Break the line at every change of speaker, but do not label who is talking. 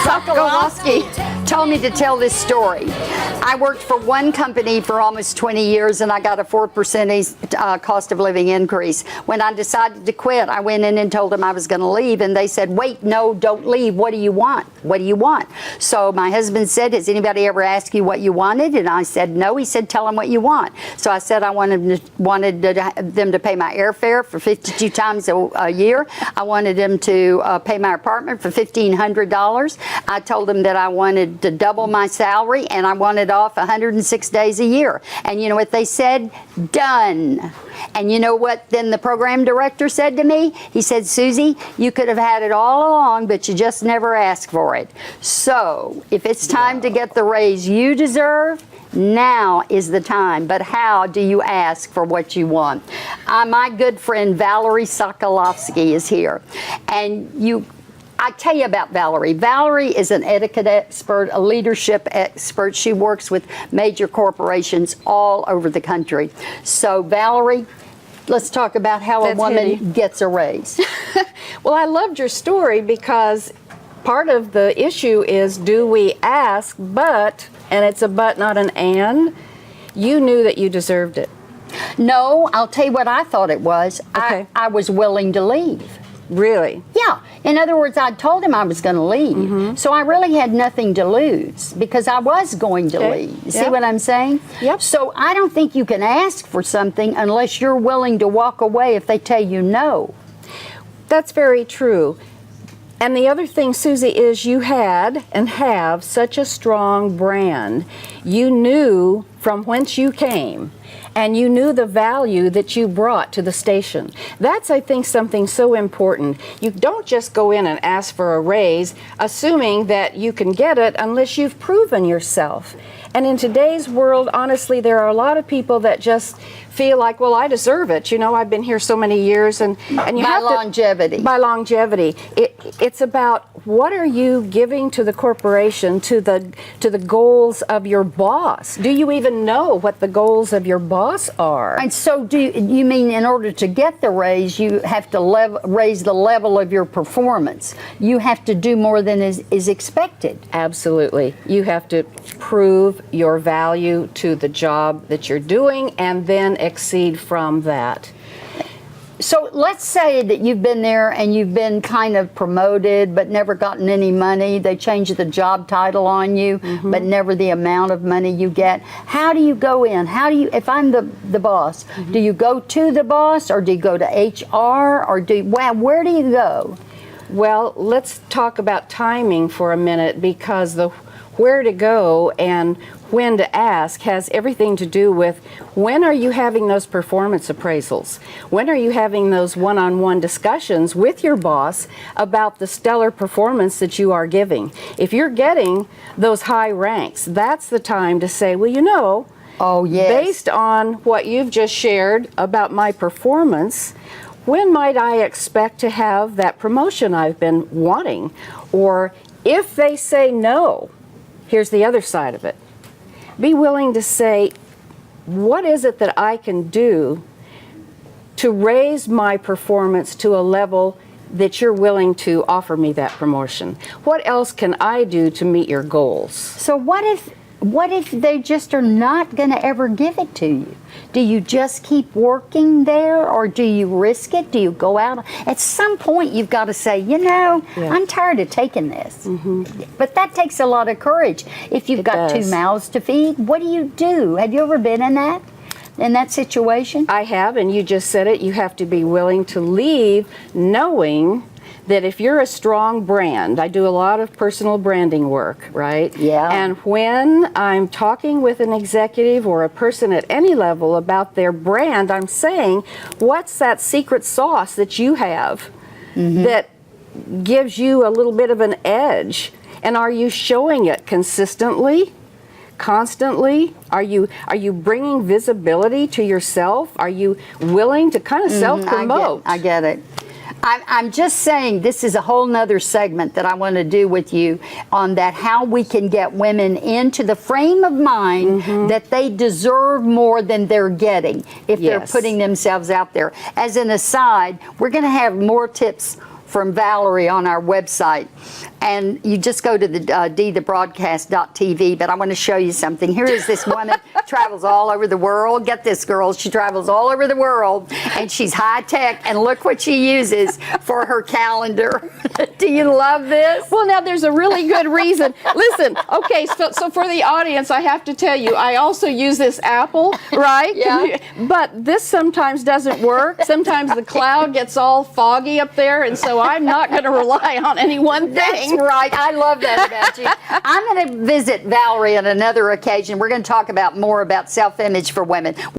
Sokolowski told me to tell this story. I worked for one company for almost 20 years and I got a 4% cost of living increase. When I decided to quit, I went in and told them I was going to leave, and they said, wait, no, don't leave. What do you want? What do you want? So my husband said, has anybody ever asked you what you wanted? And I said, no. He said, tell them what you want. So I said I wanted them to pay my airfare for 52 times a year. I wanted them to pay my apartment for $1,500. I told them that I wanted to double my salary, and I wanted off 106 days a year. And you know what they said? Done. And you know what then the program director said to me? He said, Susie, you could have had it all along, but you just never asked for it. So if it's time to get the raise you deserve, now is the time. But how do you ask for what you want? My good friend Valerie Sokolowski is here. And I tell you about Valerie. Valerie is an etiquette expert, a leadership expert. She works with major corporations all over the country. So Valerie, let's talk about how a woman gets a raise.
Well, I loved your story because part of the issue is, do we ask, but, and it's a but, not an and, you knew that you deserved it.
No, I'll tell you what I thought it was.
Okay.
I was willing to leave.
Really?
Yeah. In other words, I told him I was going to leave. So I really had nothing to lose because I was going to leave. You see what I'm saying?
Yep.
So I don't think you can ask for something unless you're willing to walk away if they tell you no.
That's very true. And the other thing, Susie, is you had and have such a strong brand. You knew from whence you came, and you knew the value that you brought to the station. That's, I think, something so important. You don't just go in and ask for a raise, assuming that you can get it unless you've proven yourself. And in today's world, honestly, there are a lot of people that just feel like, well, I deserve it. You know, I've been here so many years, and you have
longevity.
By longevity. It's about what are you giving to the corporation, to the goals of your boss. Do you even know what the goals of your boss are?
And so do you mean in order to get the raise, you have to raise the level of your performance? You have to do more than is expected.
Absolutely. You have to prove your value to the job that you're doing and then exceed from that.
So let's say that you've been there and you've been kind of promoted but never gotten any money. They change the job title on you, but never the amount of money you get. How do you go in? How do you, if I'm the boss, do you go to the boss, or do you go to HR, or where do you go?
Well, let's talk about timing for a minute, because the where to go and when to ask has everything to do with when are you having those performance appraisals? When are you having those one-on-one discussions with your boss about the stellar performance that you are giving? If you're getting those high ranks, that's the time to say, well, you know, based on what you've just shared about my performance, when might I expect to have that promotion I've been wanting? Or if they say no, here's the other side of it. Be willing to say, what is it that I can do to raise my performance to a level that you're willing to offer me that promotion? What else can I do to meet your goals?
So what if they just are not going to ever give it to you? Do you just keep working there, or do you risk it? Do you go out? At some point, you've got to say, you know, I'm tired of taking this. But that takes a lot of courage. If you've got two mouths to feed, what do you do? Have you ever been in that situation?
I have, and you just said it. You have to be willing to leave knowing that if you're a strong brand, I do a lot of personal branding work, right?
Yeah.
And when I'm talking with an executive or a person at any level about their brand, I'm saying, what's that secret sauce that you have that gives you a little bit of an edge? And are you showing it consistently? Constantly? Are you bringing visibility to yourself? Are you willing to kind of self-promote?
I get it. I'm just saying this is a whole nother segment that I want to do with you on that, how we can get women into the frame of mind that they deserve more than they're getting if they're putting themselves out there. As an aside, we're going to have more tips from Valerie on our website. And you just go to the dthebroadcast.tv, but I want to show you something. Here is this woman, travels all over the world. Get this, girl, she travels all over the world, and she's high tech, and look what she uses for her calendar. Do you love this?
Well, now there's a really good reason. Listen, okay, so for the audience, I have to tell you, I also use this Apple, right?
Yeah.
But this sometimes doesn't work. Sometimes the cloud gets all foggy up there, and so I'm not going to rely on any one thing.
That's right. I love that about you. I'm going to visit Valerie on another occasion. We're going to talk about more about self-image for women.